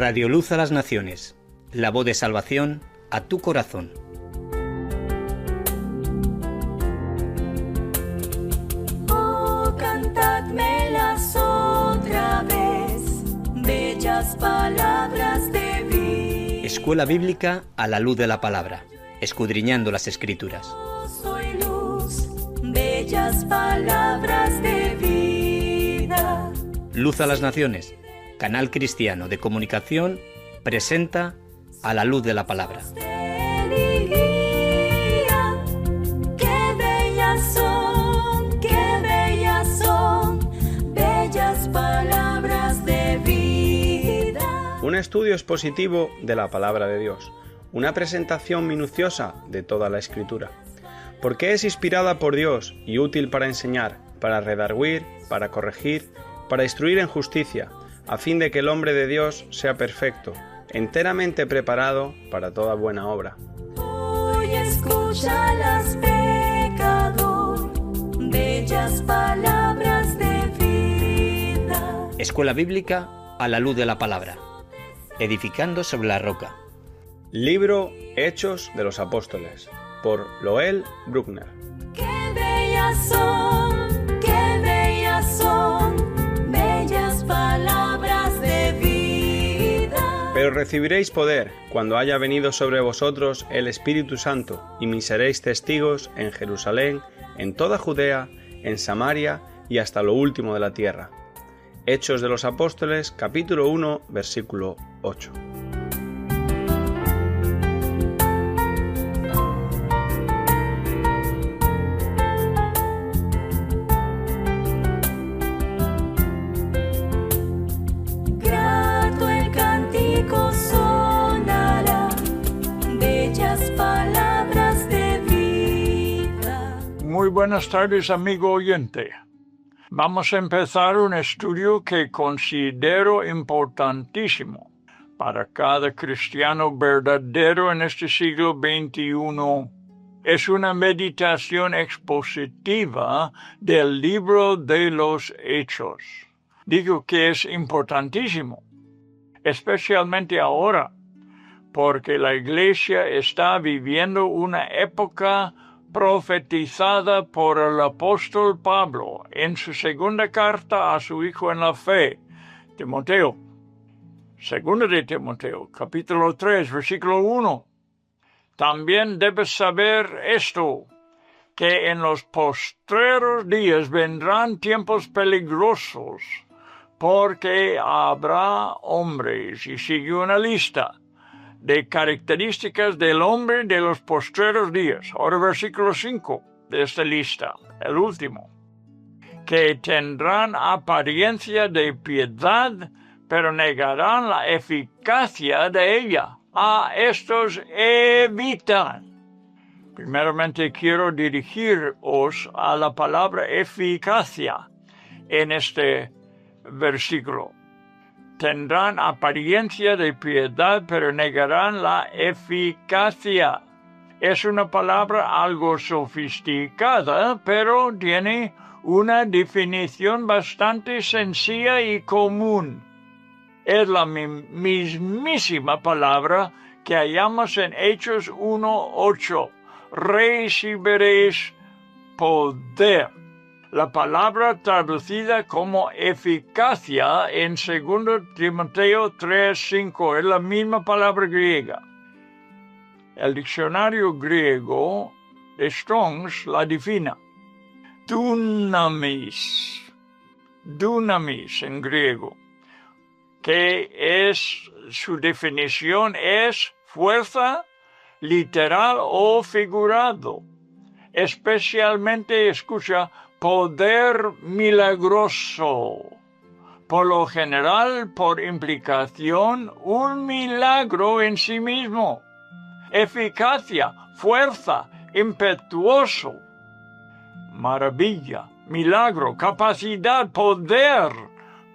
Radio Luz a las Naciones, la voz de salvación a tu corazón. Oh, cantadmelas otra vez, bellas palabras de vida. Escuela Bíblica a la luz de la palabra, escudriñando las Escrituras. Yo soy luz, bellas palabras de vida. Luz a las Naciones, canal cristiano de comunicación, presenta a la luz de la palabra. Qué bellas son, bellas palabras de vida. Un estudio expositivo de la palabra de Dios, una presentación minuciosa de toda la Escritura, porque es inspirada por Dios y útil para enseñar, para redarguir, para corregir, para instruir en justicia, a fin de que el hombre de Dios sea perfecto, enteramente preparado para toda buena obra. Hoy escúchalas, pecador, bellas palabras de vida. Escuela Bíblica a la luz de la palabra, edificando sobre la roca. Libro Hechos de los Apóstoles, por Loel Bruckner. Qué bellas son, bellas palabras de vida. Pero recibiréis poder cuando haya venido sobre vosotros el Espíritu Santo, y me seréis testigos en Jerusalén, en toda Judea, en Samaria y hasta lo último de la tierra. Hechos de los Apóstoles, capítulo 1, versículo 8. Grato el cántico sonará, bellas palabras de vida. Muy buenas tardes, amigo oyente. Vamos a empezar un estudio que considero importantísimo para cada cristiano verdadero en este siglo XXI. Es una meditación expositiva del libro de los Hechos. Digo que es importantísimo, especialmente ahora, porque la Iglesia está viviendo una época profetizada por el apóstol Pablo en su segunda carta a su hijo en la fe, Timoteo. Segunda de Timoteo, capítulo 3, versículo 1. También debes saber esto, que en los postreros días vendrán tiempos peligrosos, porque habrá hombres, y sigue una lista de características del hombre de los postreros días. Ahora versículo 5 de esta lista, el último. Que tendrán apariencia de piedad, pero negarán la eficacia de ella. A estos evitan. Primeramente quiero dirigiros a la palabra eficacia en este versículo. Tendrán apariencia de piedad, pero negarán la eficacia. Es una palabra algo sofisticada, pero tiene una definición bastante sencilla y común. Es la mismísima palabra que hallamos en Hechos 1:8. Recibiréis poder. La palabra traducida como eficacia en 2 Timoteo 3:5 es la misma palabra griega. El diccionario griego de Strong's la define. Dunamis en griego, que es, su definición es fuerza literal o figurado, especialmente, escucha, poder milagroso. Por lo general, por implicación, un milagro en sí mismo. Eficacia, fuerza, impetuoso. Maravilla, milagro, capacidad, poder.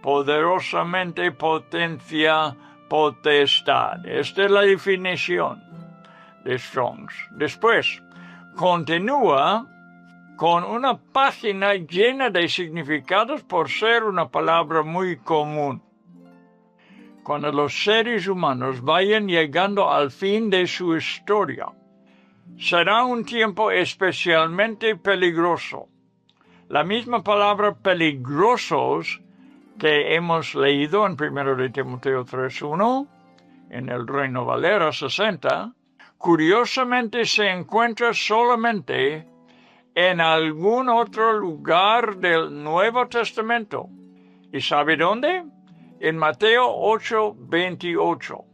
Poderosamente, potencia, potestad. Esta es la definición de Strong's. Después, continúa con una página llena de significados por ser una palabra muy común. cuando los seres humanos vayan llegando al fin de su historia. Será un tiempo especialmente peligroso. La misma palabra peligrosos que hemos leído en 1 de Timoteo 3:1, en el Reino Valera 60, curiosamente se encuentra solamente en algún otro lugar del Nuevo Testamento. ¿Y sabe dónde? En Mateo 8:28,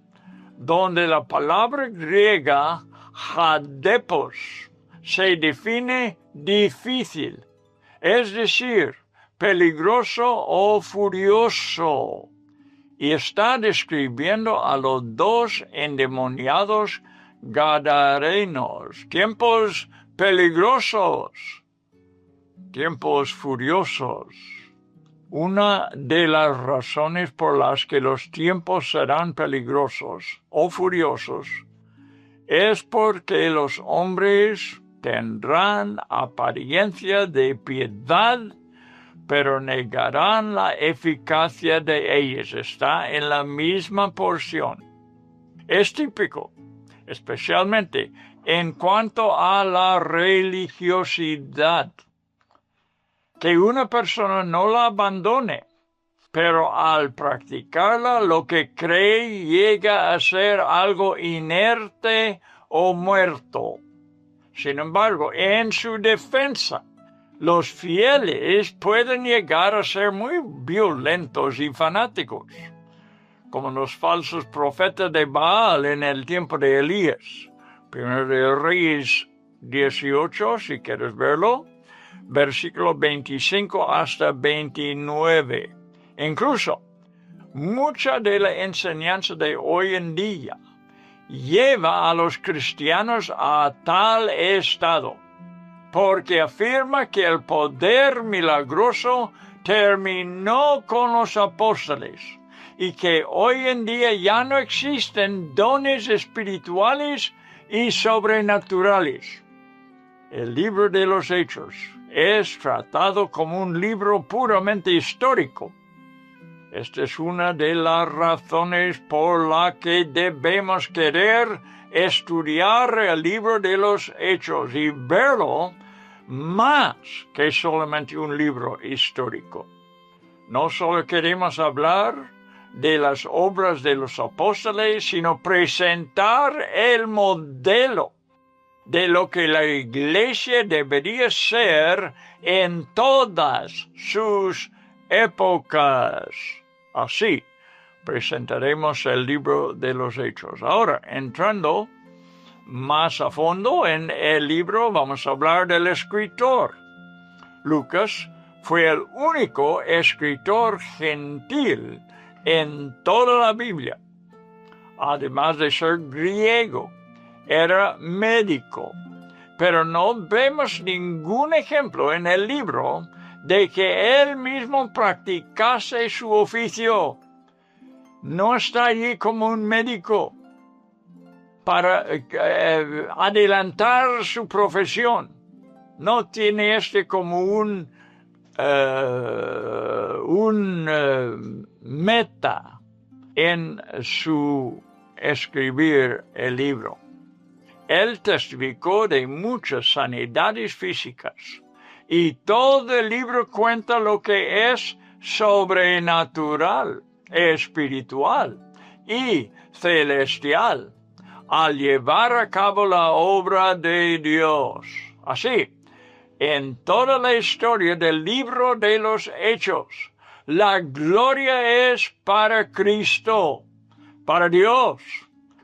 donde la palabra griega hadepos se define difícil, es decir, peligroso o furioso, y está describiendo a los dos endemoniados gadarenos, tiempos peligrosos, tiempos furiosos. Una de las razones por las que los tiempos serán peligrosos o furiosos es porque los hombres tendrán apariencia de piedad, pero negarán la eficacia de ellas. Está en la misma porción. Es típico, especialmente en cuanto a la religiosidad, que una persona no la abandone, pero al practicarla lo que cree llega a ser algo inerte o muerto. Sin embargo, en su defensa, los fieles pueden llegar a ser muy violentos y fanáticos, como los falsos profetas de Baal en el tiempo de Elías. 1 de Reyes 18, si quieres verlo, versículo 25 hasta 29. Incluso, mucha de la enseñanza de hoy en día lleva a los cristianos a tal estado, porque afirma que el poder milagroso terminó con los apóstoles y que hoy en día ya no existen dones espirituales y sobrenaturales. El libro de los Hechos es tratado como un libro puramente histórico. Esta es una de las razones por la que debemos querer estudiar el libro de los Hechos y verlo más que solamente un libro histórico. No solo queremos hablar de las obras de los apóstoles, sino presentar el modelo de lo que la Iglesia debería ser en todas sus épocas. Así presentaremos el libro de los Hechos. Ahora, entrando más a fondo en el libro, vamos a hablar del escritor. Lucas fue el único escritor gentil en toda la Biblia. Además de ser griego, era médico, pero no vemos ningún ejemplo en el libro de que él mismo practicase su oficio. No está allí como un médico para adelantar su profesión. No tiene como un meta en su escribir el libro. Él testificó de muchas sanidades físicas y todo el libro cuenta lo que es sobrenatural, espiritual y celestial al llevar a cabo la obra de Dios. Así, en toda la historia del libro de los Hechos, la gloria es para Cristo, para Dios.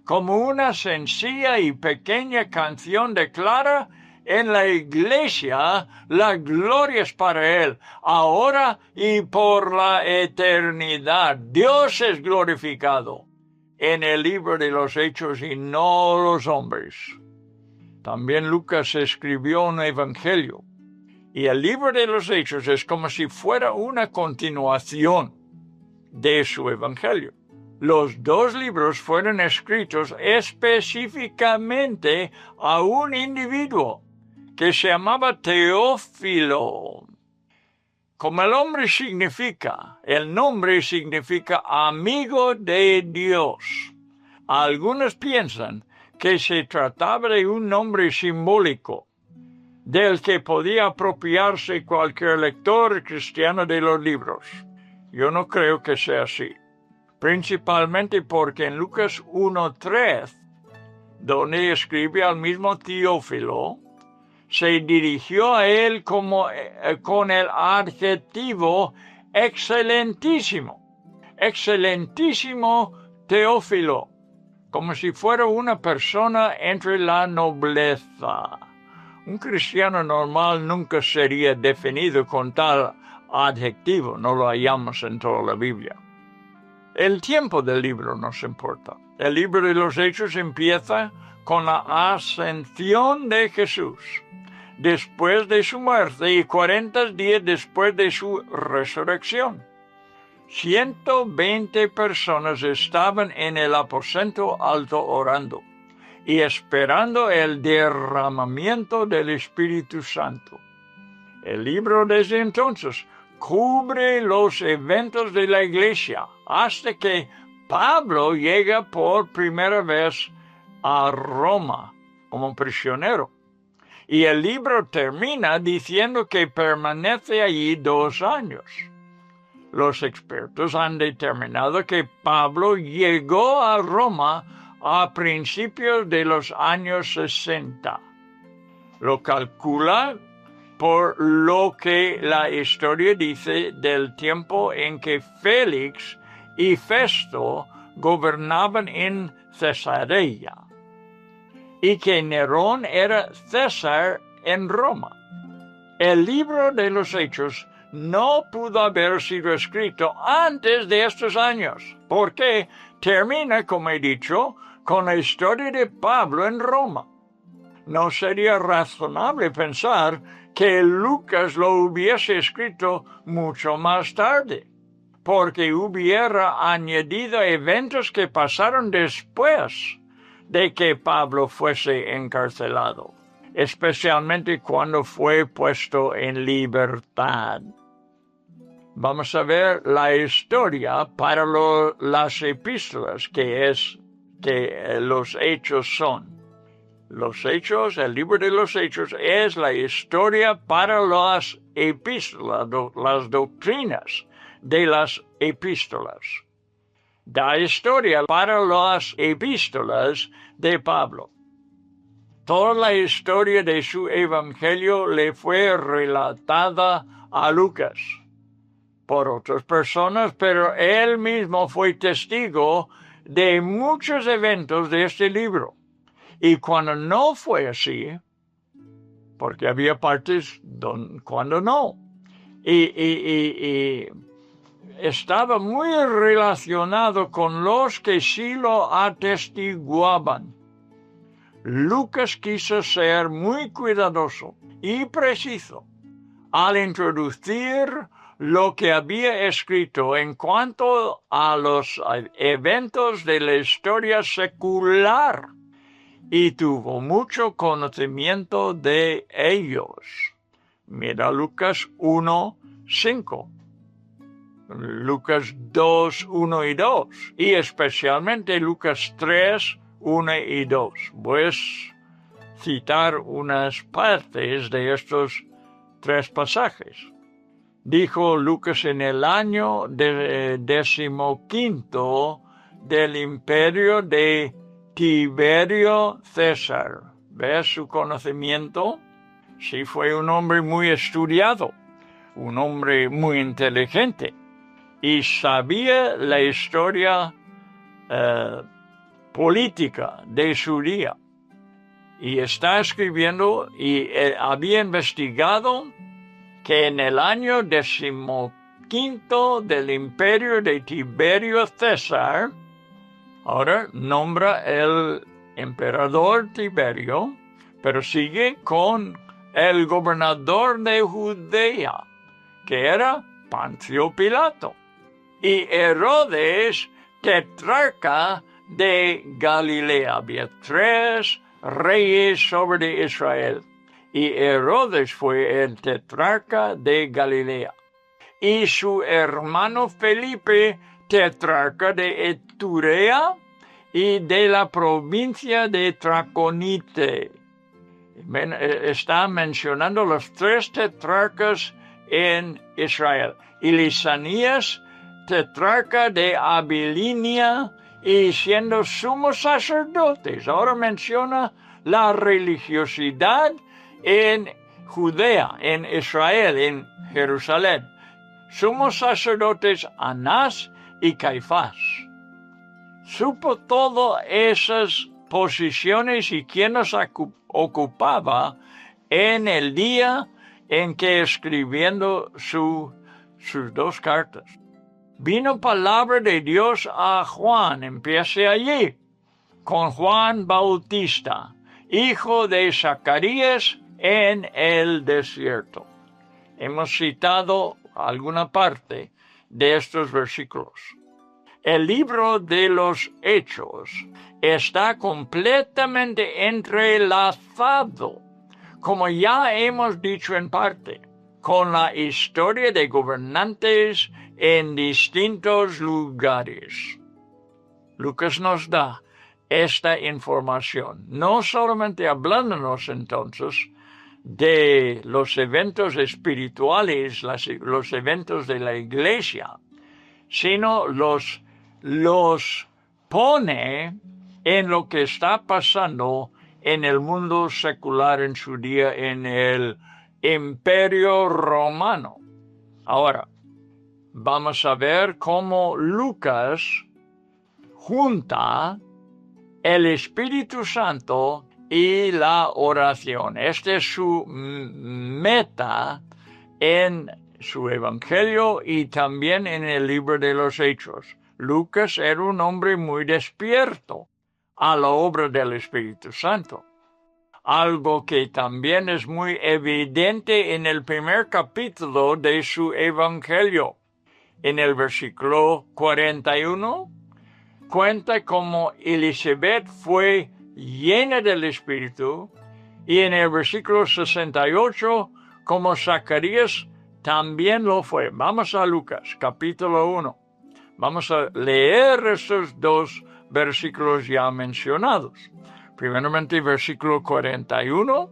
Como una sencilla y pequeña canción declara, en la iglesia la gloria es para Él, ahora y por la eternidad. Dios es glorificado en el libro de los Hechos y no los hombres. También Lucas escribió un evangelio, y el libro de los Hechos es como si fuera una continuación de su evangelio. Los dos libros fueron escritos específicamente a un individuo que se llamaba Teófilo. como el nombre significa amigo de Dios. Algunos piensan que se trataba de un nombre simbólico, del que podía apropiarse cualquier lector cristiano de los libros. Yo no creo que sea así, principalmente porque en Lucas 1:3, donde escribe al mismo Teófilo, se dirigió a él con el adjetivo excelentísimo, excelentísimo Teófilo, como si fuera una persona entre la nobleza. Un cristiano normal nunca sería definido con tal adjetivo, no lo hallamos en toda la Biblia. El tiempo del libro nos importa. El libro de los Hechos empieza con la ascensión de Jesús, después de su muerte y 40 días después de su resurrección. 120 personas estaban en el aposento alto orando y esperando el derramamiento del Espíritu Santo. El libro desde entonces cubre los eventos de la iglesia hasta que Pablo llega por primera vez a Roma como prisionero. Y el libro termina diciendo que permanece allí 2 años. Los expertos han determinado que Pablo llegó a Roma a principios de los años 60. Lo calcula por lo que la historia dice del tiempo en que Félix y Festo gobernaban en Cesarea y que Nerón era César en Roma. El libro de los Hechos no pudo haber sido escrito antes de estos años, porque termina, como he dicho, con la historia de Pablo en Roma. No sería razonable pensar que Lucas lo hubiese escrito mucho más tarde, porque hubiera añadido eventos que pasaron después de que Pablo fuese encarcelado, especialmente cuando fue puesto en libertad. Vamos a ver la historia para las epístolas, que los hechos son. Los hechos, el libro de los hechos es la historia para las epístolas, las doctrinas de las epístolas. Da historia para las epístolas de Pablo. Toda la historia de su evangelio le fue relatada a Lucas por otras personas, pero él mismo fue testigo de muchos eventos de este libro. Y cuando no fue así, porque había partes cuando no, y estaba muy relacionado con los que sí lo atestiguaban. Lucas quiso ser muy cuidadoso y preciso al introducir lo que había escrito en cuanto a los eventos de la historia secular, y tuvo mucho conocimiento de ellos. Mira Lucas 1:5, Lucas 2:1 y 2, y especialmente Lucas 3:1 y 2. Voy a citar unas partes de estos 3 pasajes. Dijo Lucas: en el año 15 del imperio de Tiberio César. ¿Ves su conocimiento? Sí, fue un hombre muy estudiado, un hombre muy inteligente, y sabía la historia política de su día. Y está escribiendo, y había investigado que en el año 15 del imperio de Tiberio César, ahora nombra el emperador Tiberio, pero sigue con el gobernador de Judea, que era Poncio Pilato, y Herodes, tetrarca de Galilea. Había 3 reyes sobre Israel, y Herodes fue el tetrarca de Galilea. y su hermano Felipe, tetrarca de Eturea y de la provincia de Traconite. Está mencionando los 3 tetrarcas en Israel. Y Lisanías, tetrarca de Abilinia, y siendo sumos sacerdotes. Ahora menciona la religiosidad en Judea, en Israel, en Jerusalén. Sumos sacerdotes Anás y Caifás. Supo todas esas posiciones y quién los ocupaba en el día en que escribiendo sus 2 cartas. Vino palabra de Dios a Juan, empiece allí, con Juan Bautista, hijo de Zacarías en el desierto. Hemos citado alguna parte de estos versículos. El libro de los Hechos está completamente entrelazado, como ya hemos dicho en parte, con la historia de gobernantes en distintos lugares. Lucas nos da esta información, no solamente hablándonos entonces de los eventos espirituales, los eventos de la iglesia, sino los pone en lo que está pasando en el mundo secular en su día, en el Imperio Romano. Ahora, vamos a ver cómo Lucas junta el Espíritu Santo y la oración. Esta es su meta en su Evangelio y también en el libro de los Hechos. Lucas era un hombre muy despierto a la obra del Espíritu Santo. Algo que también es muy evidente en el primer capítulo de su Evangelio. En el versículo 41, cuenta cómo Elisabet fue llena del Espíritu, y en el versículo 68, como Zacarías también lo fue. Vamos a Lucas, capítulo 1. Vamos a leer estos 2 versículos ya mencionados. Primeramente, versículo 41,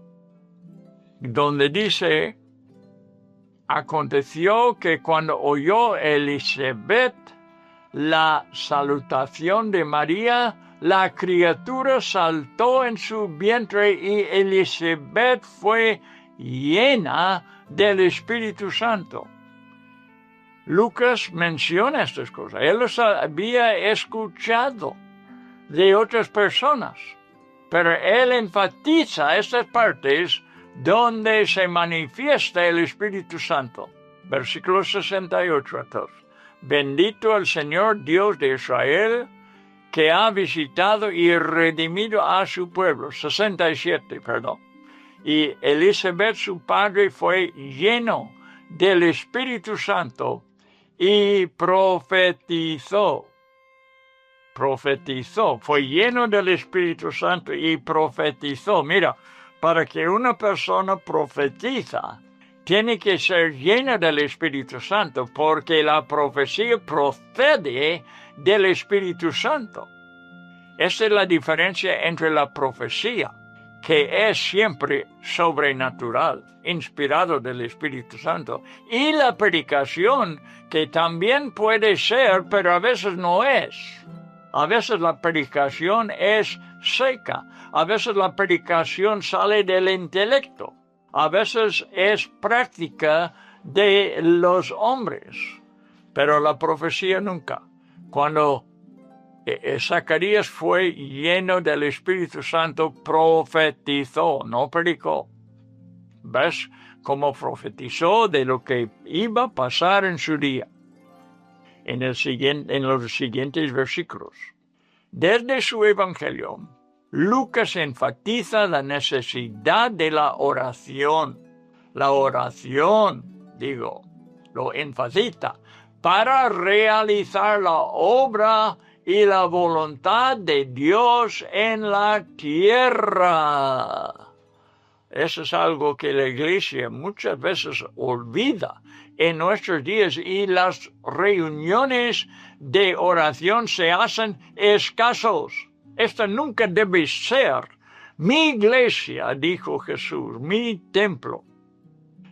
donde dice: aconteció que cuando oyó Elisabet la salutación de María, la criatura saltó en su vientre y Elisabet fue llena del Espíritu Santo. Lucas menciona estas cosas. Él los había escuchado de otras personas, pero él enfatiza estas partes donde se manifiesta el Espíritu Santo. Versículo 68 entonces. Bendito el Señor Dios de Israel, que ha visitado y redimido a su pueblo. 67, perdón. Y Elisabet, su padre, fue lleno del Espíritu Santo y profetizó. Fue lleno del Espíritu Santo y profetizó. Mira, para que una persona profetiza, tiene que ser llena del Espíritu Santo, porque la profecía procede del Espíritu Santo. Esta es la diferencia entre la profecía, que es siempre sobrenatural, inspirado del Espíritu Santo, y la predicación, que también puede ser, pero a veces no es. A veces la predicación es seca, a veces la predicación sale del intelecto, a veces es práctica de los hombres, pero la profecía nunca. Cuando Zacarías fue lleno del Espíritu Santo, profetizó, no predicó. ¿Ves cómo profetizó de lo que iba a pasar en su día? En los siguientes versículos. Desde su Evangelio, Lucas enfatiza la necesidad de la oración. La oración, lo enfatiza para realizar la obra y la voluntad de Dios en la tierra. Eso es algo que la iglesia muchas veces olvida en nuestros días y las reuniones de oración se hacen escasos. Esta nunca debe ser. Mi iglesia, dijo Jesús, mi templo,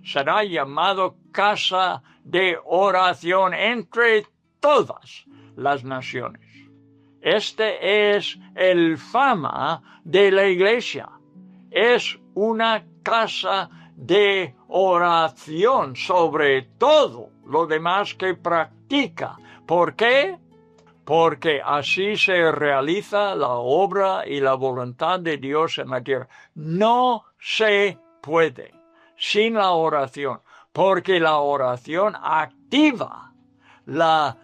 será llamado casa de oración entre todas las naciones. Este es el fama de la iglesia. Es una casa de oración sobre todo lo demás que practica. ¿Por qué? Porque así se realiza la obra y la voluntad de Dios en la tierra. No se puede sin la oración, porque la oración activa la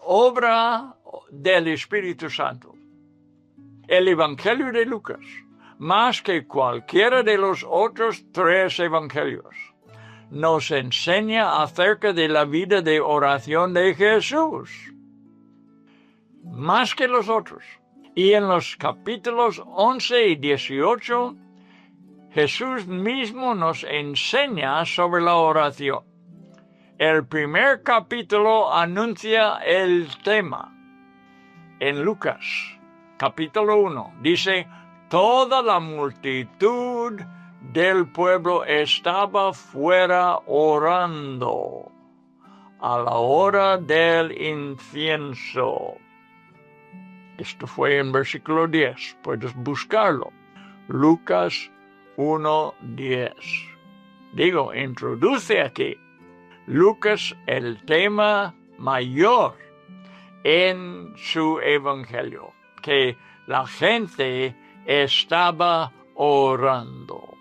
obra del Espíritu Santo. El Evangelio de Lucas, más que cualquiera de los otros 3 evangelios, nos enseña acerca de la vida de oración de Jesús, más que los otros. Y en los capítulos 11 y 18, Jesús mismo nos enseña sobre la oración. El primer capítulo anuncia el tema. En Lucas, capítulo 1, dice: toda la multitud del pueblo estaba fuera orando a la hora del incienso. Esto fue en versículo 10, puedes buscarlo. Lucas 1:10. Digo, introduce aquí Lucas el tema mayor en su evangelio, que la gente estaba orando.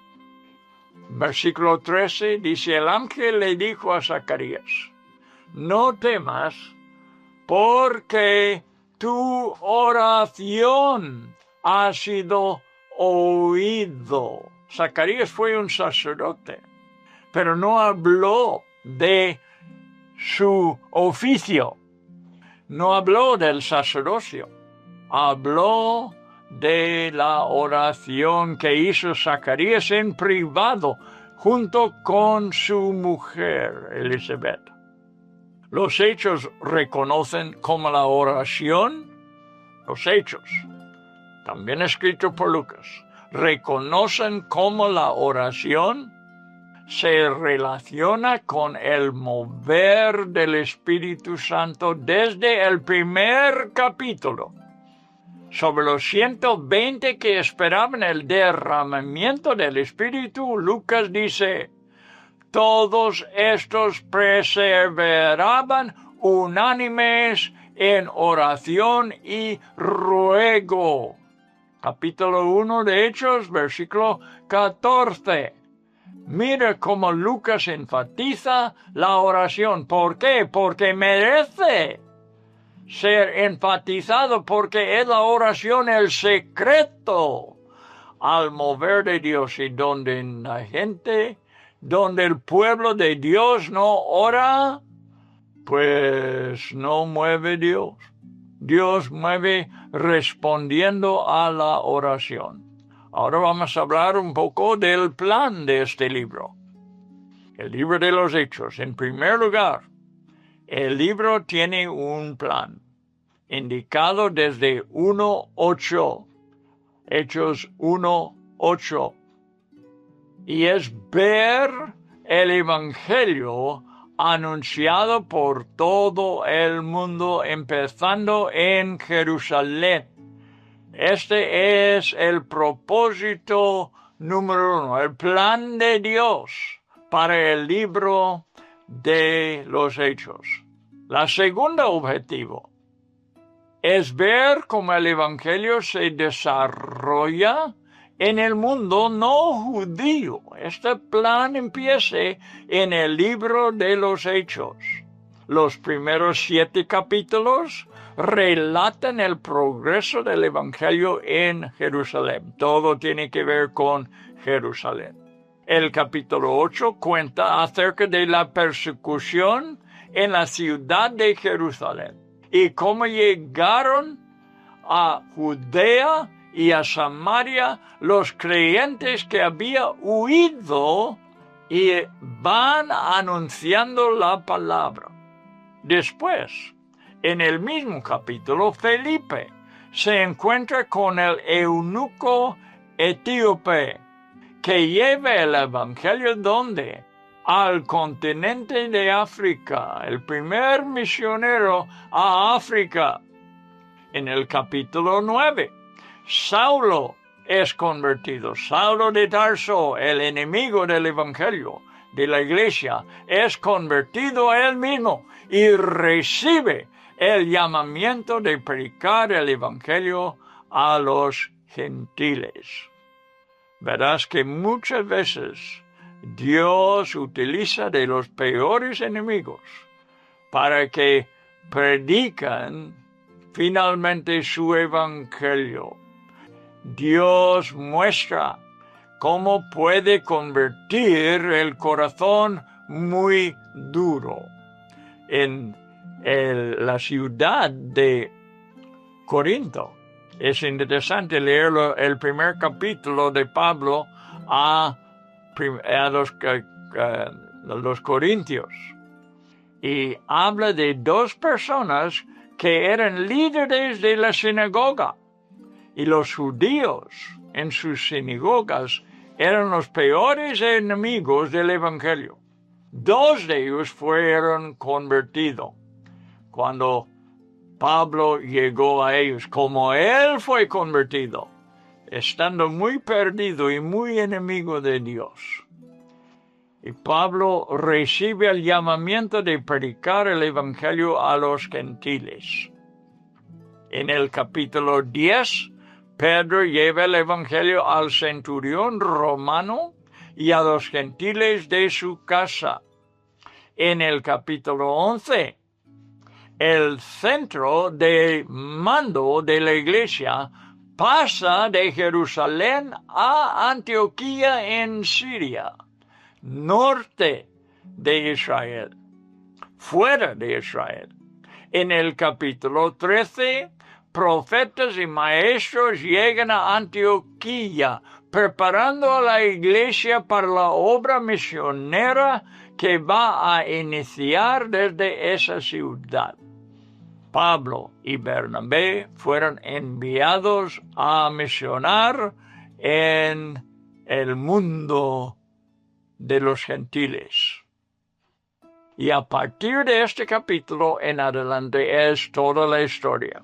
Versículo 13 dice: el ángel le dijo a Zacarías: no temas, porque tu oración ha sido oído. Zacarías fue un sacerdote, pero no habló de su oficio, no habló del sacerdocio, habló de la oración que hizo Zacarías en privado junto con su mujer Elizabeth. Los hechos reconocen como la oración, los hechos, también escrito por Lucas, reconocen como la oración se relaciona con el mover del Espíritu Santo desde el primer capítulo. Sobre los 120 que esperaban el derramamiento del Espíritu, Lucas dice: todos estos perseveraban unánimes en oración y ruego. Capítulo 1 de Hechos, versículo 14. Mira cómo Lucas enfatiza la oración. ¿Por qué? Porque merece ser enfatizado, porque es la oración el secreto al mover de Dios, y donde la gente, donde el pueblo de Dios no ora, pues no mueve Dios. Dios mueve respondiendo a la oración. Ahora vamos a hablar un poco del plan de este libro. El libro de los Hechos. En primer lugar, el libro tiene un plan indicado desde 1:8, Hechos 1:8, y es ver el Evangelio anunciado por todo el mundo, empezando en Jerusalén. Este es el propósito número 1, el plan de Dios para el libro de los Hechos. La segunda objetivo es ver cómo el Evangelio se desarrolla en el mundo no judío. Este plan empieza en el libro de los Hechos. Los primeros 7 capítulos relatan el progreso del Evangelio en Jerusalén. Todo tiene que ver con Jerusalén. El capítulo 8 cuenta acerca de la persecución en la ciudad de Jerusalén y cómo llegaron a Judea y a Samaria los creyentes que habían huido y van anunciando la palabra. Después, en el mismo capítulo, Felipe se encuentra con el eunuco etíope que lleva el evangelio ¿dónde? Al continente de África, el primer misionero a África. En el capítulo 9, Saulo es convertido. Saulo de Tarso, el enemigo del evangelio de la iglesia, es convertido a él mismo y recibe el llamamiento de predicar el evangelio a los gentiles. Verás que muchas veces Dios utiliza de los peores enemigos para que predican finalmente su evangelio. Dios muestra cómo puede convertir el corazón muy duro. En la ciudad de Corinto, es interesante leer el primer capítulo de Pablo a los corintios. Y habla de dos personas que eran líderes de la sinagoga. Y los judíos en sus sinagogas eran los peores enemigos del evangelio. Dos de ellos fueron convertidos. Cuando Pablo llegó a ellos, como él fue convertido, estando muy perdido y muy enemigo de Dios. Y Pablo recibe el llamamiento de predicar el evangelio a los gentiles. En el capítulo 10, Pedro lleva el evangelio al centurión romano y a los gentiles de su casa. En el capítulo 11, el centro de mando de la iglesia pasa de Jerusalén a Antioquía en Siria, norte de Israel, fuera de Israel. En el capítulo 13, profetas y maestros llegan a Antioquía, preparando a la iglesia para la obra misionera que va a iniciar desde esa ciudad. Pablo y Bernabé fueron enviados a misionar en el mundo de los gentiles. Y a partir de este capítulo en adelante es toda la historia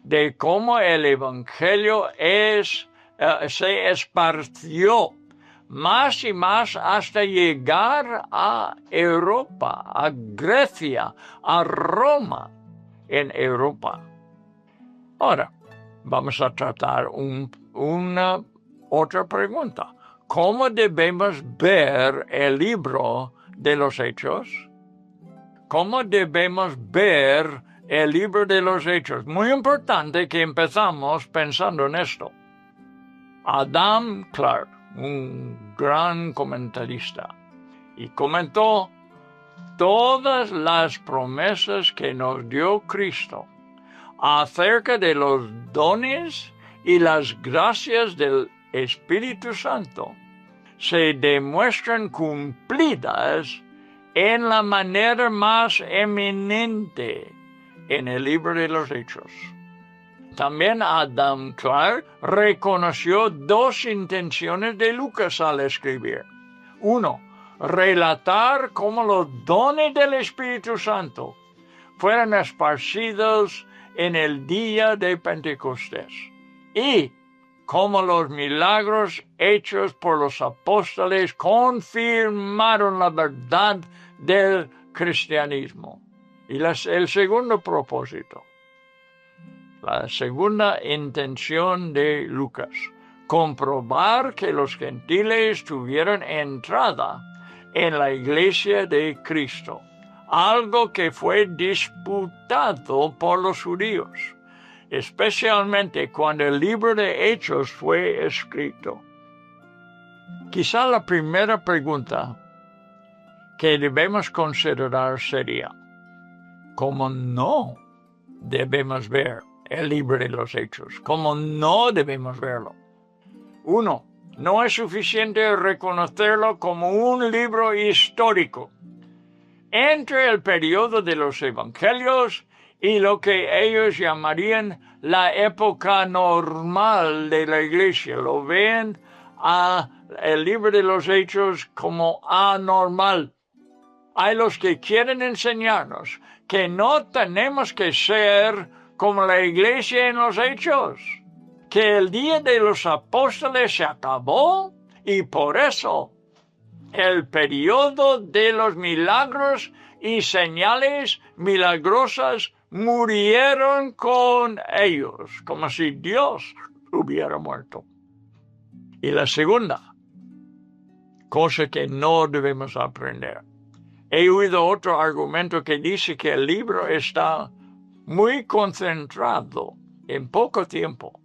de cómo el evangelio se esparció más y más hasta llegar a Europa, a Grecia, a Roma en Europa. Ahora, vamos a tratar una otra pregunta. ¿Cómo debemos ver el libro de los Hechos? ¿Cómo debemos ver el libro de los Hechos? Muy importante que empezamos pensando en esto. Adam Clarke, un gran comentarista, y comentó todas las promesas que nos dio Cristo acerca de los dones y las gracias del Espíritu Santo se demuestran cumplidas en la manera más eminente en el libro de los Hechos. También Adam Clarke reconoció dos intenciones de Lucas al escribir. Uno, relatar cómo los dones del Espíritu Santo fueron esparcidos en el día de Pentecostés y cómo los milagros hechos por los apóstoles confirmaron la verdad del cristianismo. Y el segundo propósito, la segunda intención de Lucas, comprobar que los gentiles tuvieron entrada en la iglesia de Cristo, algo que fue disputado por los judíos, especialmente cuando el libro de Hechos fue escrito. Quizá la primera pregunta que debemos considerar sería, ¿cómo no debemos ver el libro de los Hechos? ¿Cómo no debemos verlo? Uno, No es suficiente reconocerlo como un libro histórico. Entre el periodo de los evangelios y lo que ellos llamarían la época normal de la iglesia. Lo ven el libro de los Hechos como anormal. Hay los que quieren enseñarnos que no tenemos que ser como la iglesia en los Hechos, que el día de los apóstoles se acabó y por eso el periodo de los milagros y señales milagrosas murieron con ellos, como si Dios hubiera muerto. Y la segunda cosa que no debemos aprender. He oído otro argumento que dice que el libro está muy concentrado en poco tiempo,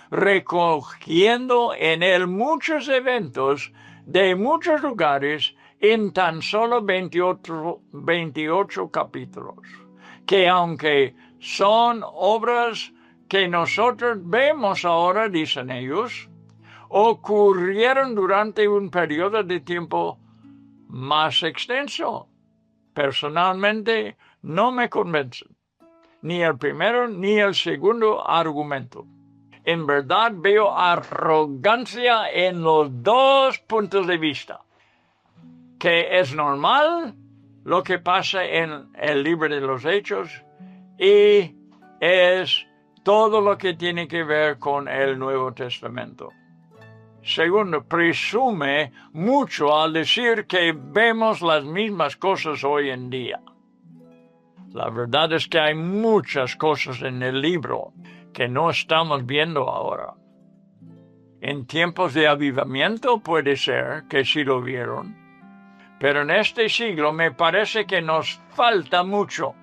recogiendo en él muchos eventos de muchos lugares en tan solo 28 capítulos, que aunque son obras que nosotros vemos ahora, dicen ellos, ocurrieron durante un periodo de tiempo más extenso. Personalmente no me convencen, ni el primero ni el segundo argumento. En verdad veo arrogancia en los dos puntos de vista, que es normal lo que pasa en el libro de los Hechos y es todo lo que tiene que ver con el Nuevo Testamento. Segundo, presume mucho al decir que vemos las mismas cosas hoy en día. La verdad es que hay muchas cosas en el libro que no estamos viendo ahora. En tiempos de avivamiento puede ser que sí lo vieron, pero en este siglo me parece que nos falta mucho.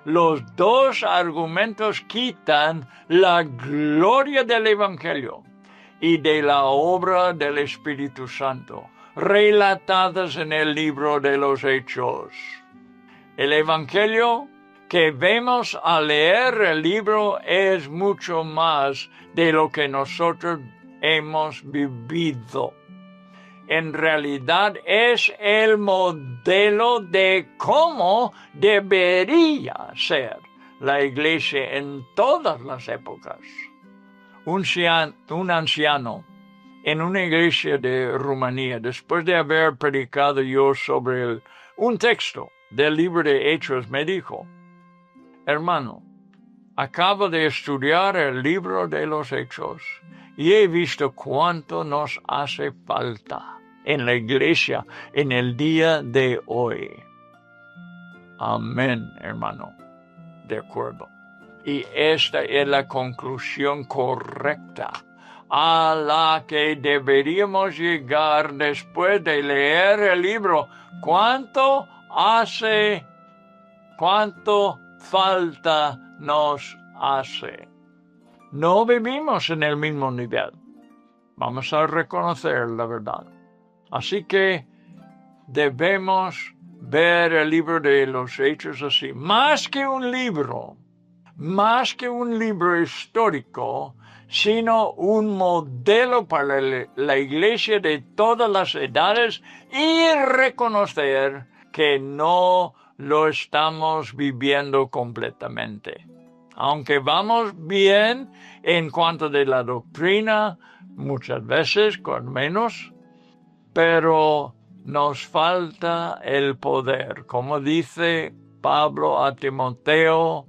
Los dos argumentos quitan la gloria del Evangelio y de la obra del Espíritu Santo, relatadas en el libro de los Hechos. El Evangelio que vemos al leer el libro es mucho más de lo que nosotros hemos vivido. En realidad es el modelo de cómo debería ser la iglesia en todas las épocas. Un anciano en una iglesia de Rumanía, después de haber predicado yo sobre un texto del libro de Hechos, me dijo: hermano, acabo de estudiar el libro de los Hechos y he visto cuánto nos hace falta en la iglesia en el día de hoy. Amén, hermano. De acuerdo. Y esta es la conclusión correcta a la que deberíamos llegar después de leer el libro. ¿Cuánto falta nos hace? No vivimos en el mismo nivel. Vamos a reconocer la verdad. Así que debemos ver el libro de los Hechos así. Más que un libro histórico, sino un modelo para la iglesia de todas las edades y reconocer que no lo estamos viviendo completamente. Aunque vamos bien en cuanto de la doctrina, muchas veces con menos, pero nos falta el poder. Como dice Pablo a Timoteo,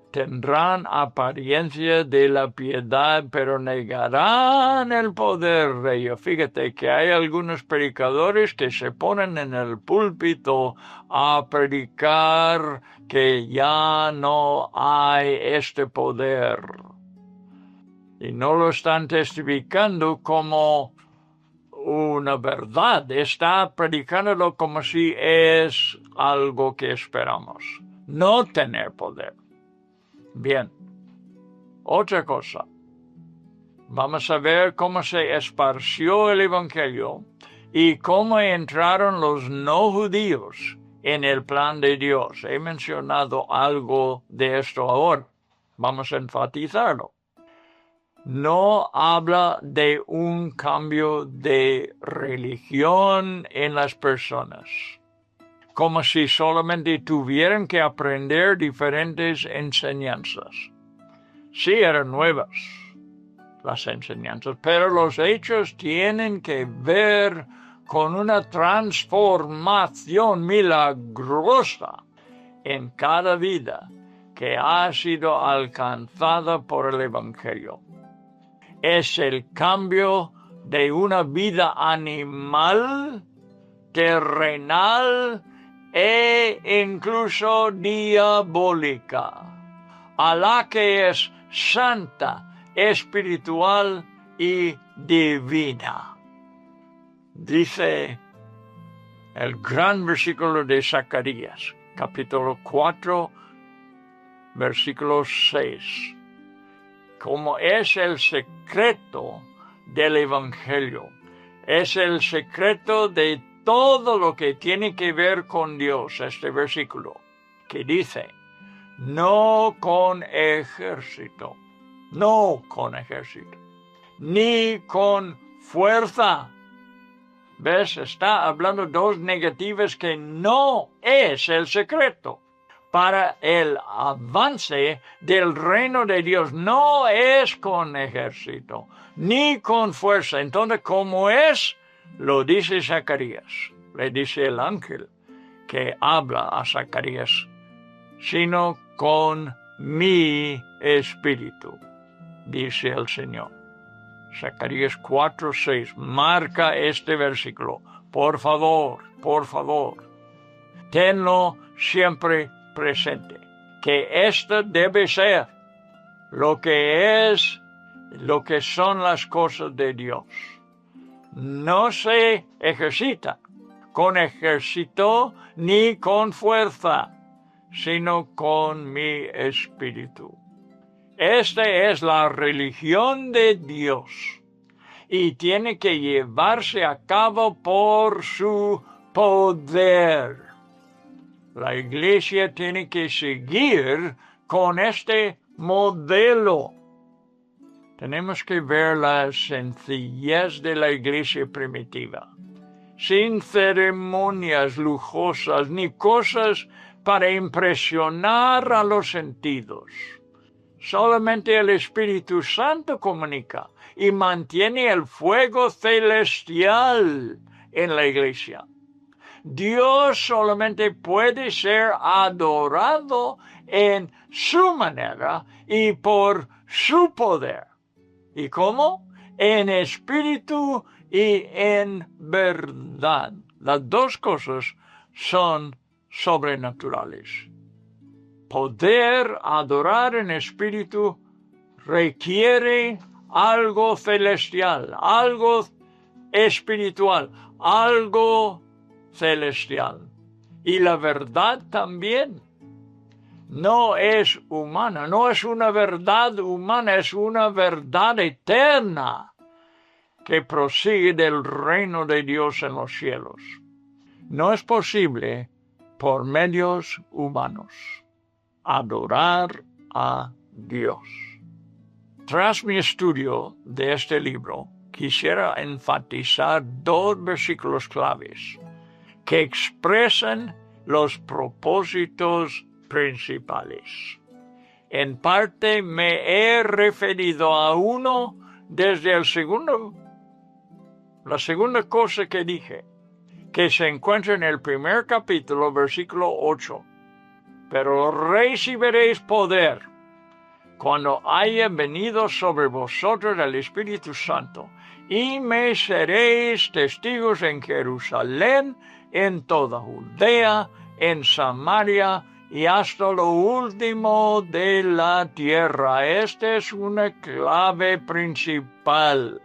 tendrán apariencia de la piedad, pero negarán el poder de ello. Fíjate que hay algunos predicadores que se ponen en el púlpito a predicar que ya no hay este poder. Y no lo están testificando como una verdad. Está predicándolo como si es algo que esperamos. No tener poder. Bien, otra cosa. Vamos a ver cómo se esparció el Evangelio y cómo entraron los no judíos en el plan de Dios. He mencionado algo de esto ahora. Vamos a enfatizarlo. no habla de un cambio de religión en las personas, como si solamente tuvieran que aprender diferentes enseñanzas. Sí, eran nuevas las enseñanzas, pero los hechos tienen que ver con una transformación milagrosa en cada vida que ha sido alcanzada por el Evangelio. Es el cambio de una vida animal, terrenal e incluso diabólica, a la que es santa, espiritual y divina. Dice el gran versículo de Zacarías, capítulo 4, versículo 6. Como es el secreto del Evangelio, es el secreto de todo lo que tiene que ver con Dios, este versículo, que dice, no con ejército, ni con fuerza. ¿Ves? Está hablando dos negativas que no es el secreto para el avance del reino de Dios. No es con ejército, ni con fuerza. Entonces, ¿cómo es? Lo dice Zacarías. Le dice el ángel que habla a Zacarías, sino con mi espíritu, dice el Señor. Zacarías 4:6 marca este versículo. Por favor, tenlo siempre presente, que esto debe ser lo que son las cosas de Dios. No se ejercita con ejército ni con fuerza, sino con mi espíritu. Esta es la religión de Dios y tiene que llevarse a cabo por su poder. La iglesia tiene que seguir con este modelo. Tenemos que ver la sencillez de la iglesia primitiva, sin ceremonias lujosas ni cosas para impresionar a los sentidos. Solamente el Espíritu Santo comunica y mantiene el fuego celestial en la iglesia. Dios solamente puede ser adorado en su manera y por su poder. ¿Y cómo? En espíritu y en verdad. Las dos cosas son sobrenaturales. Poder adorar en espíritu requiere algo celestial, algo espiritual, algo celestial. Y la verdad también no es humana, no es una verdad humana, es una verdad eterna que prosigue del reino de Dios en los cielos. No es posible por medios humanos adorar a Dios. Tras mi estudio de este libro, quisiera enfatizar dos versículos claves que expresan los propósitos principales. En parte me he referido a uno desde la segunda cosa que dije, que se encuentra en el primer capítulo, versículo 8. Pero recibiréis poder cuando haya venido sobre vosotros el Espíritu Santo, y me seréis testigos en Jerusalén, en toda Judea, en Samaria y hasta lo último de la tierra. Esta es una clave principal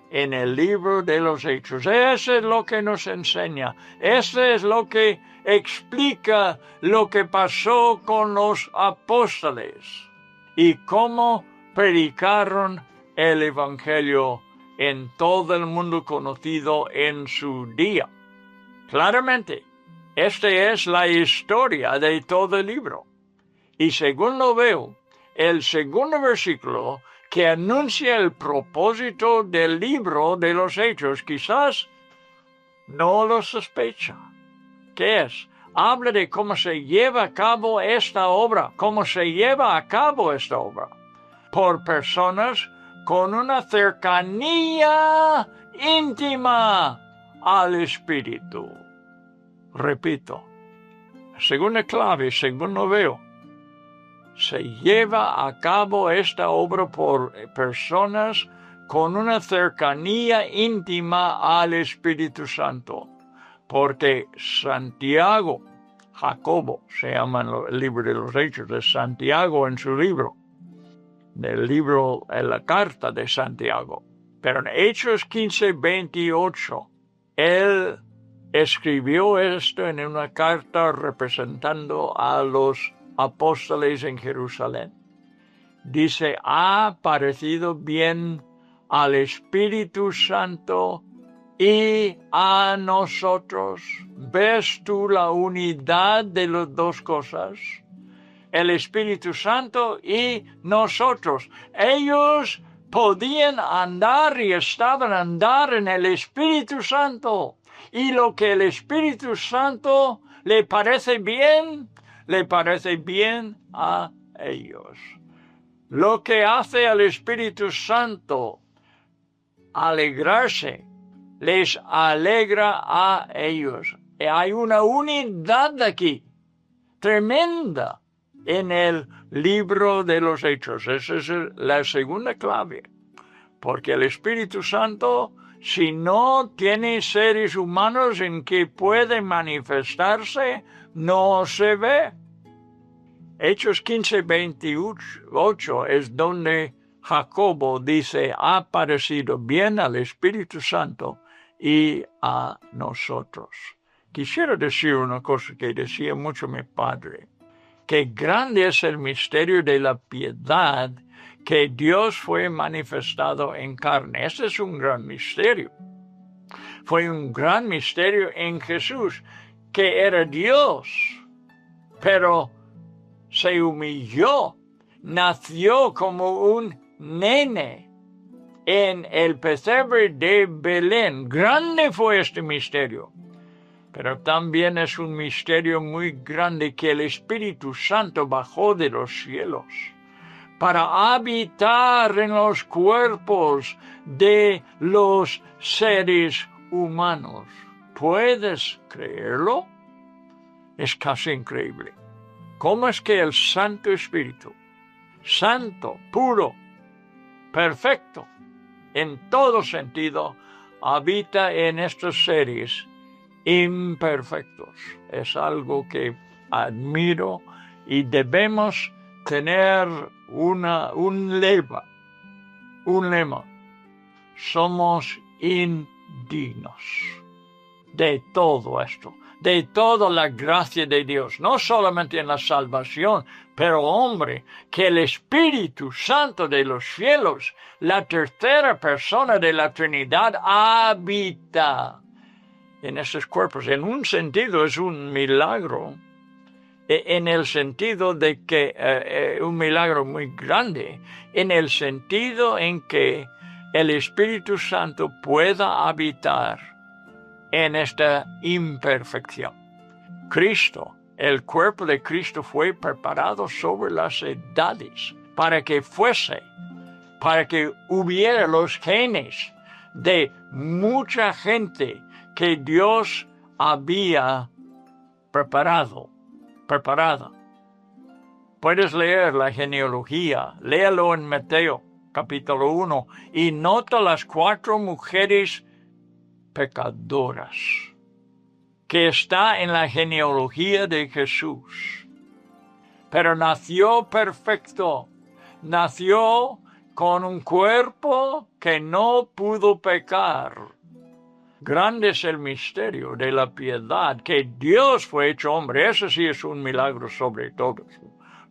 en el libro de los Hechos. Eso es lo que nos enseña. Eso es lo que explica lo que pasó con los apóstoles y cómo predicaron el Evangelio en todo el mundo conocido en su día. Claramente, esta es la historia de todo el libro. Y según lo veo, el segundo versículo que anuncia el propósito del libro de los Hechos. Quizás no lo sospecha. ¿Qué es? Habla de cómo se lleva a cabo esta obra, cómo se lleva a cabo esta obra, por personas con una cercanía íntima al Espíritu. Repito, segunda clave, según lo veo, se lleva a cabo esta obra por personas con una cercanía íntima al Espíritu Santo. Porque Santiago, Jacobo, se llama en el libro de los Hechos, de Santiago en su libro, en la carta de Santiago. Pero en Hechos 15:28, él escribió esto en una carta representando a los apóstoles en Jerusalén. Dice, ha parecido bien al Espíritu Santo y a nosotros. ¿Ves tú la unidad de las dos cosas? El Espíritu Santo y nosotros. Ellos podían andar y estaban andando en el Espíritu Santo. Y lo que el Espíritu Santo le parece bien a ellos. Lo que hace al Espíritu Santo alegrarse, les alegra a ellos. Hay una unidad aquí, tremenda, en el libro de los Hechos. Esa es la segunda clave. Porque el Espíritu Santo, si no tiene seres humanos en que puede manifestarse, no se ve. Hechos 15:28 es donde Jacobo dice, ha parecido bien al Espíritu Santo y a nosotros. Quisiera decir una cosa que decía mucho mi padre, que grande es el misterio de la piedad, que Dios fue manifestado en carne. Ese es un gran misterio. Fue un gran misterio en Jesús, que era Dios, pero se humilló, nació como un nene en el pesebre de Belén. Grande fue este misterio. Pero también es un misterio muy grande que el Espíritu Santo bajó de los cielos para habitar en los cuerpos de los seres humanos. ¿Puedes creerlo? Es casi increíble. ¿Cómo es que el Santo Espíritu, santo, puro, perfecto, en todo sentido, habita en estos seres imperfectos? Es algo que admiro y debemos tener un lema. Somos indignos de todo esto, de toda la gracia de Dios, no solamente en la salvación, pero hombre, que el Espíritu Santo de los cielos, la tercera persona de la Trinidad, habita en esos cuerpos. En un sentido es un milagro, en el sentido de que un milagro muy grande, en el sentido en que el Espíritu Santo pueda habitar en esta imperfección. Cristo, el cuerpo de Cristo fue preparado sobre las edades para que hubiera los genes de mucha gente que Dios había preparada. Puedes leer la genealogía, léalo en Mateo, capítulo 1, y nota las 4 mujeres pecadoras que está en la genealogía de Jesús. Pero nació perfecto, nació con un cuerpo que no pudo pecar. Grande es el misterio de la piedad, que Dios fue hecho hombre. Eso sí es un milagro sobre todos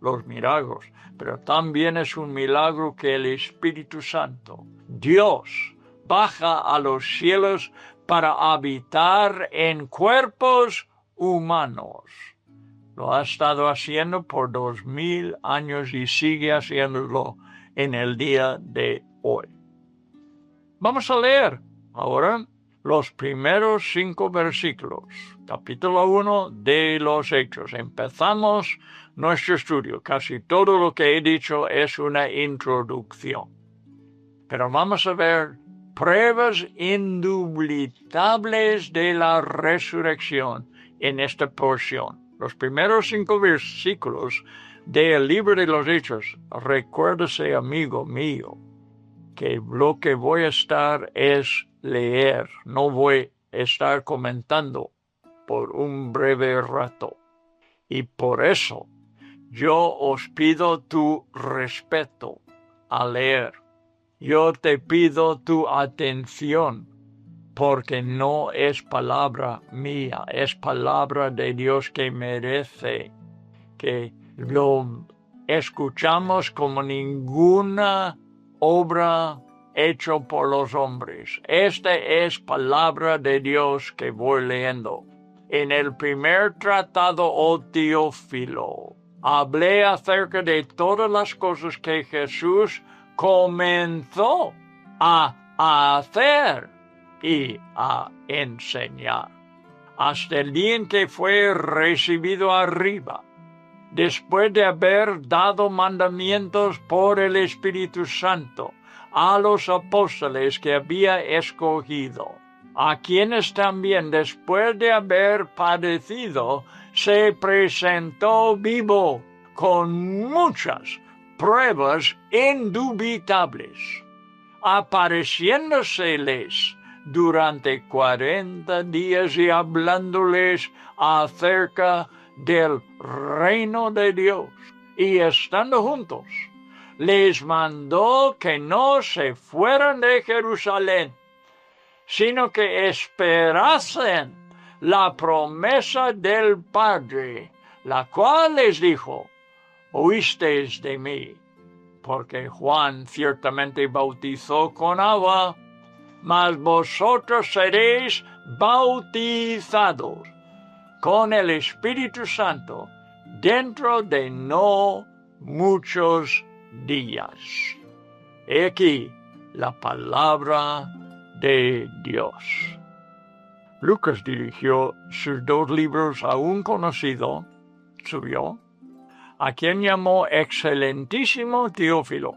los milagros, pero también es un milagro que el Espíritu Santo, Dios, baja a los cielos para habitar en cuerpos humanos. Lo ha estado haciendo por 2000 años y sigue haciéndolo en el día de hoy. Vamos a leer ahora los primeros 5 versículos, capítulo 1 de los Hechos. Empezamos nuestro estudio. Casi todo lo que he dicho es una introducción. Pero vamos a ver pruebas indubitables de la resurrección en esta porción. Los primeros 5 versículos del libro de los Hechos. Recuérdese, amigo mío, que lo que voy a estar es leer, no voy a estar comentando por un breve rato. Y por eso yo os pido tu respeto al leer. Yo te pido tu atención, porque no es palabra mía, es palabra de Dios que merece que lo escuchamos como ninguna obra hecha por los hombres. Esta es palabra de Dios que voy leyendo. En el primer tratado, oh Teófilo, hablé acerca de todas las cosas que Jesús comenzó a hacer y a enseñar, hasta el día en que fue recibido arriba, después de haber dado mandamientos por el Espíritu Santo a los apóstoles que había escogido, a quienes también, después de haber padecido, se presentó vivo con muchas pruebas indubitables, apareciéndoseles durante 40 días y hablándoles acerca del reino de Dios. Y estando juntos, les mandó que no se fueran de Jerusalén, sino que esperasen la promesa del Padre, la cual les dijo: oísteis de mí, porque Juan ciertamente bautizó con agua, mas vosotros seréis bautizados con el Espíritu Santo dentro de no muchos días. He aquí la palabra de Dios. Lucas dirigió sus 2 libros a un conocido suyo, a quien llamó Excelentísimo Teófilo.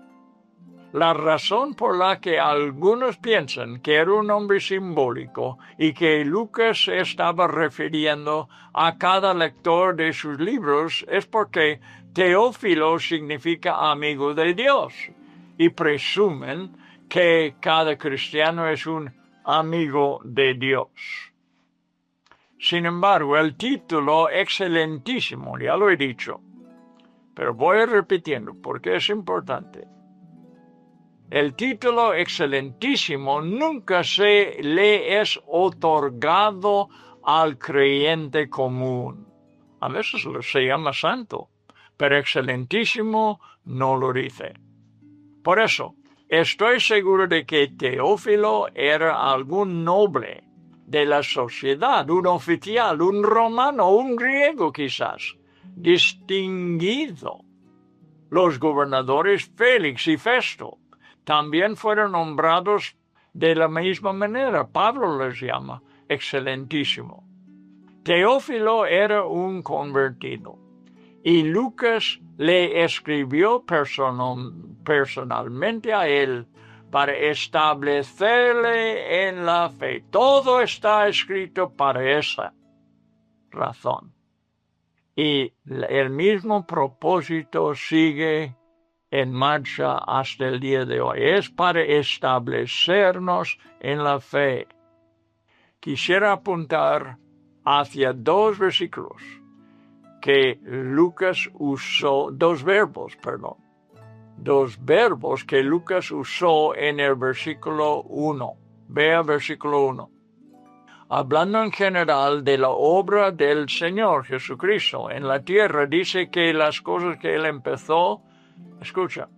La razón por la que algunos piensan que era un hombre simbólico y que Lucas se estaba refiriendo a cada lector de sus libros es porque Teófilo significa amigo de Dios, y presumen que cada cristiano es un amigo de Dios. Sin embargo, el título Excelentísimo, ya lo he dicho, pero voy repitiendo porque es importante. El título Excelentísimo nunca se le es otorgado al creyente común. A veces se llama santo, pero Excelentísimo no lo dice. Por eso, estoy seguro de que Teófilo era algún noble de la sociedad, un oficial, un romano, un griego quizás, distinguido. Los gobernadores Félix y Festo también fueron nombrados de la misma manera. Pablo les llama Excelentísimo. Teófilo era un convertido, y Lucas le escribió personalmente a él para establecerle en la fe. Todo está escrito para esa razón. Y el mismo propósito sigue en marcha hasta el día de hoy. Es para establecernos en la fe. Quisiera apuntar hacia 2 versículos que Lucas usó, 2 verbos que Lucas usó en el versículo 1. Vea versículo 1. Hablando en general de la obra del Señor Jesucristo en la tierra, dice que las cosas que Él empezó, escucha,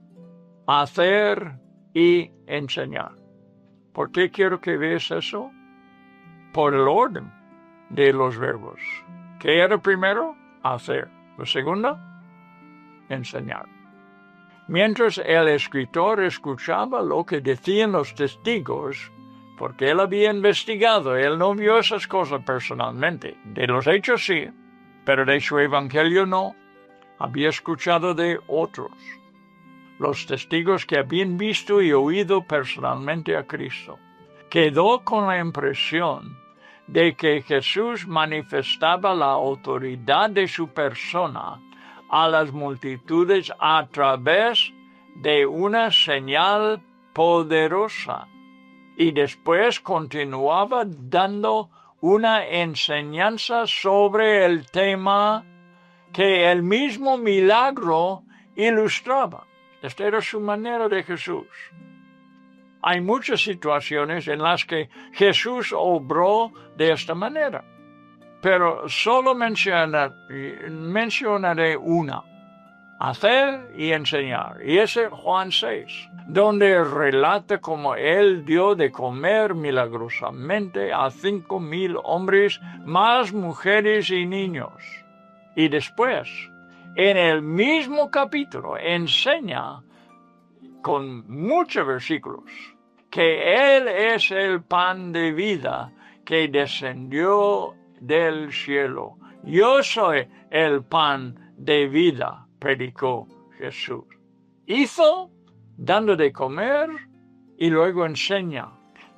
a hacer y enseñar. ¿Por qué quiero que veas eso? Por el orden de los verbos. ¿Qué era primero? Hacer. Lo segundo, enseñar. Mientras el escritor escuchaba lo que decían los testigos, porque él había investigado, él no vio esas cosas personalmente. De los hechos sí, pero de su evangelio no. Había escuchado de otros, los testigos que habían visto y oído personalmente a Cristo. Quedó con la impresión de que Jesús manifestaba la autoridad de su persona a las multitudes a través de una señal poderosa. Y después continuaba dando una enseñanza sobre el tema que el mismo milagro ilustraba. Esta era su manera de Jesús. Hay muchas situaciones en las que Jesús obró de esta manera, pero solo mencionaré una: hacer y enseñar. Y ese es Juan 6, donde relata cómo él dio de comer milagrosamente a 5,000 hombres, más mujeres y niños. Y después, en el mismo capítulo, enseña con muchos versículos que Él es el pan de vida que descendió del cielo. Yo soy el pan de vida, predicó Jesús. Hizo dando de comer y luego enseña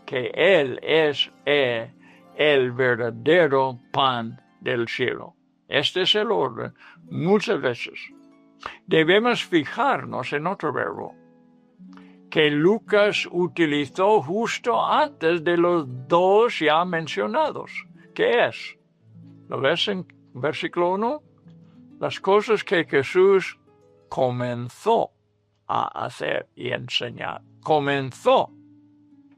que Él es el verdadero pan del cielo. Este es el orden. Muchas veces debemos fijarnos en otro verbo que Lucas utilizó justo antes de los dos ya mencionados. ¿Qué es? ¿Lo ves en versículo 1? Las cosas que Jesús comenzó a hacer y enseñar. Comenzó.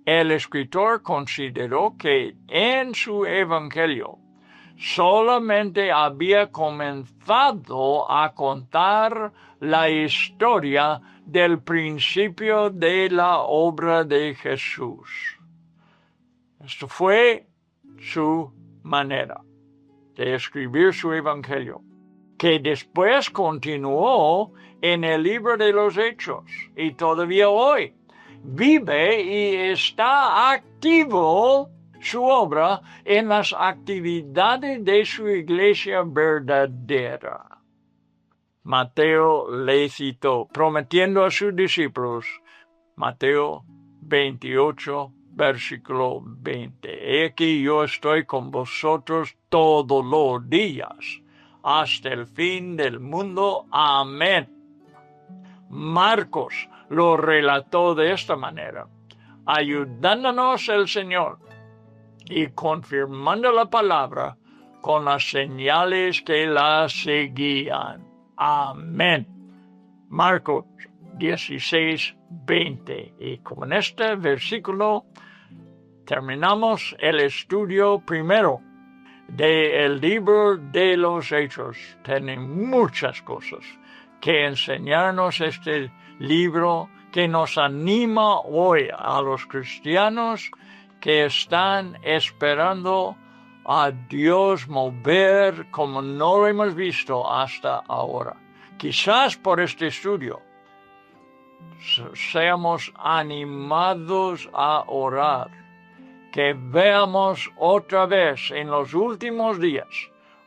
El escritor consideró que en su evangelio solamente había comenzado a contar la historia del principio de la obra de Jesús. Esto fue su manera de escribir su evangelio, que después continuó en el libro de los Hechos y todavía hoy vive y está activo su obra en las actividades de su iglesia verdadera. Mateo le citó, prometiendo a sus discípulos, Mateo 28, versículo 20. He aquí yo estoy con vosotros todos los días, hasta el fin del mundo. Amén. Marcos lo relató de esta manera, ayudándonos el Señor y confirmando la palabra con las señales que la seguían. Amén. Marcos 16, 20. Y con este versículo terminamos el estudio primero del libro de los Hechos. Tiene muchas cosas que enseñarnos este libro, que nos anima hoy a los cristianos que están esperando a Dios mover como no lo hemos visto hasta ahora. Quizás por este estudio seamos animados a orar, que veamos otra vez en los últimos días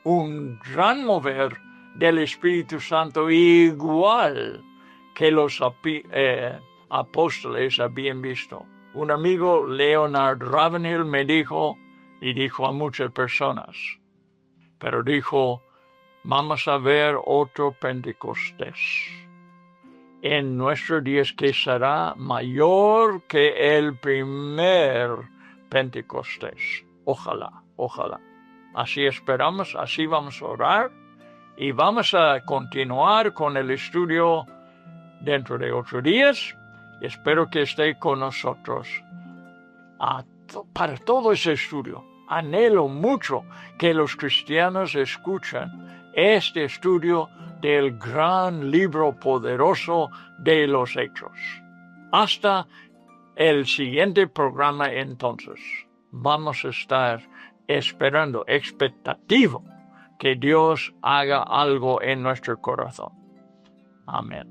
un gran mover del Espíritu Santo igual que los apóstoles habían visto. Un amigo, Leonard Ravenhill, me dijo, y dijo a muchas personas, pero dijo, vamos a ver otro Pentecostés en nuestros días que será mayor que el primer Pentecostés. Ojalá, ojalá. Así esperamos, así vamos a orar y vamos a continuar con el estudio dentro de 8 días. Espero que esté con nosotros para todo ese estudio. Anhelo mucho que los cristianos escuchen este estudio del gran libro poderoso de los Hechos. Hasta el siguiente programa entonces. Vamos a estar esperando, expectativo, que Dios haga algo en nuestro corazón. Amén.